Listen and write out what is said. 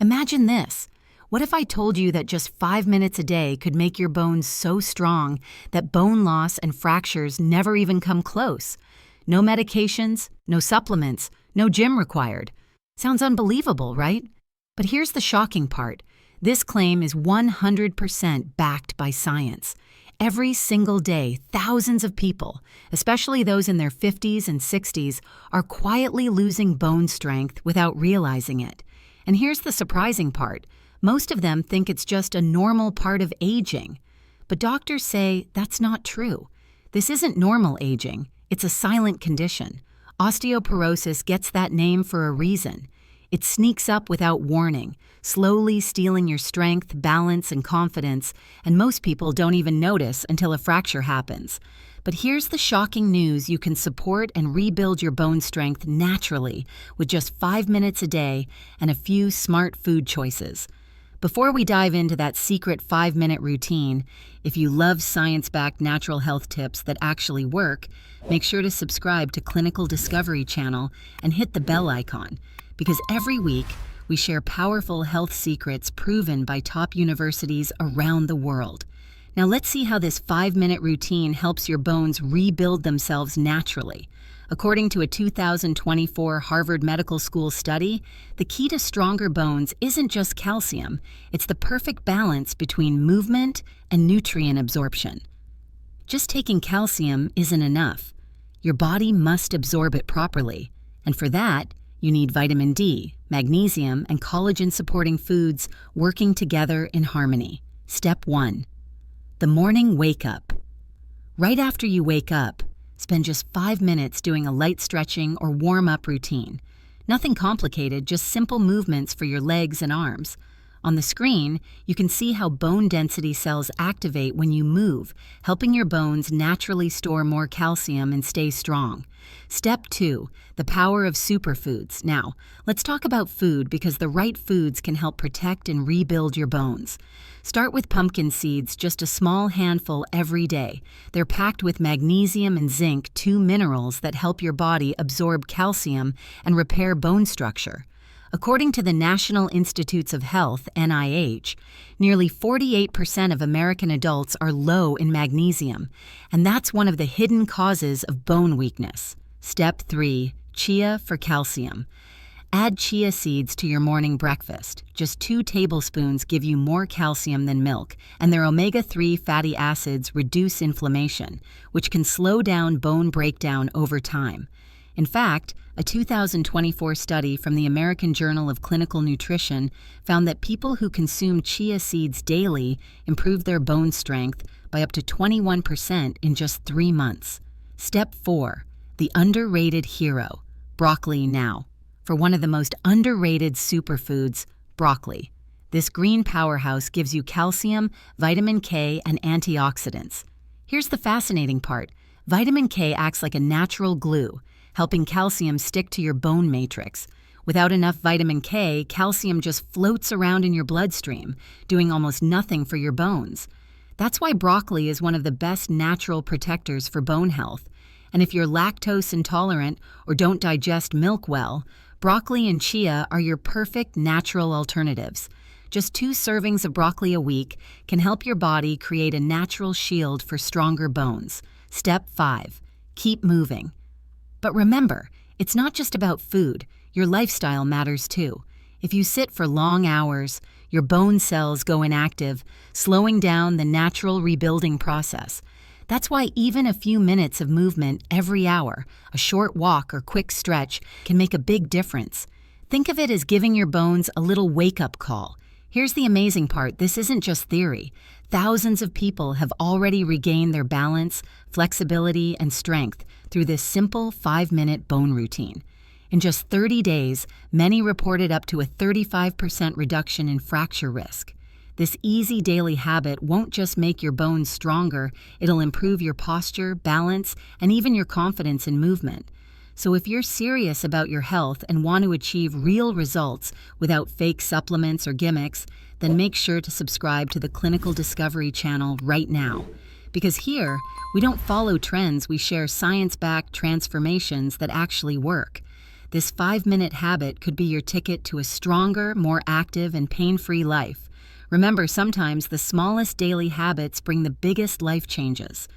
Imagine this. What if I told you that just 5 minutes a day could make your bones so strong that bone loss and fractures never even come close? No medications, no supplements, no gym required. Sounds unbelievable, right? But here's the shocking part. This claim is 100% backed by science. Every single day, thousands of people, especially those in their 50s and 60s, are quietly losing bone strength without realizing it. And here's the surprising part. Most of them think it's just a normal part of aging. But doctors say that's not true. This isn't normal aging. It's a silent condition. Osteoporosis gets that name for a reason. It sneaks up without warning, slowly stealing your strength, balance, and confidence, and most people don't even notice until a fracture happens. But here's the shocking news: you can support and rebuild your bone strength naturally with just 5 minutes a day and a few smart food choices. Before we dive into that secret 5-minute routine, if you love science-backed natural health tips that actually work, make sure to subscribe to Clinical Discovery channel and hit the bell icon, because every week we share powerful health secrets proven by top universities around the world. Now let's see how this 5-minute routine helps your bones rebuild themselves naturally. According to a 2024 Harvard Medical School study, the key to stronger bones isn't just calcium, it's the perfect balance between movement and nutrient absorption. Just taking calcium isn't enough. Your body must absorb it properly, and for that, you need vitamin D, magnesium, and collagen-supporting foods working together in harmony. Step 1. The morning wake-up. Right after you wake up, spend just 5 minutes doing a light stretching or warm-up routine. Nothing complicated, just simple movements for your legs and arms. On the screen, you can see how bone density cells activate when you move, helping your bones naturally store more calcium and stay strong. Step 2. The power of superfoods. Now, let's talk about food, because the right foods can help protect and rebuild your bones. Start with pumpkin seeds, just a small handful every day. They're packed with magnesium and zinc, 2 minerals that help your body absorb calcium and repair bone structure. According to the National Institutes of Health, NIH, nearly 48% of American adults are low in magnesium, and that's one of the hidden causes of bone weakness. Step 3. Chia for calcium. Add chia seeds to your morning breakfast. Just 2 tablespoons give you more calcium than milk, and their omega-3 fatty acids reduce inflammation, which can slow down bone breakdown over time. In fact, a 2024 study from the American Journal of Clinical Nutrition found that people who consume chia seeds daily improved their bone strength by up to 21% in just 3 months. Step 4. The underrated hero. Broccoli now. For one of the most underrated superfoods, broccoli. This green powerhouse gives you calcium, vitamin K, and antioxidants. Here's the fascinating part. Vitamin K acts like a natural glue, helping calcium stick to your bone matrix. Without enough vitamin K, calcium just floats around in your bloodstream, doing almost nothing for your bones. That's why broccoli is one of the best natural protectors for bone health. And if you're lactose intolerant or don't digest milk well, broccoli and chia are your perfect natural alternatives. Just 2 servings of broccoli a week can help your body create a natural shield for stronger bones. Step 5. Keep moving. But remember, it's not just about food. Your lifestyle matters too. If you sit for long hours, your bone cells go inactive, slowing down the natural rebuilding process. That's why even a few minutes of movement every hour, a short walk or quick stretch, can make a big difference. Think of it as giving your bones a little wake-up call. Here's the amazing part: this isn't just theory. Thousands of people have already regained their balance, flexibility, and strength through this simple 5-minute bone routine. In just 30 days, many reported up to a 35% reduction in fracture risk. This easy daily habit won't just make your bones stronger, it'll improve your posture, balance, and even your confidence in movement. So if you're serious about your health and want to achieve real results without fake supplements or gimmicks, then make sure to subscribe to the Clinical Discovery channel right now. Because here, we don't follow trends, we share science-backed transformations that actually work. This 5-minute habit could be your ticket to a stronger, more active, and pain-free life. Remember, sometimes the smallest daily habits bring the biggest life changes.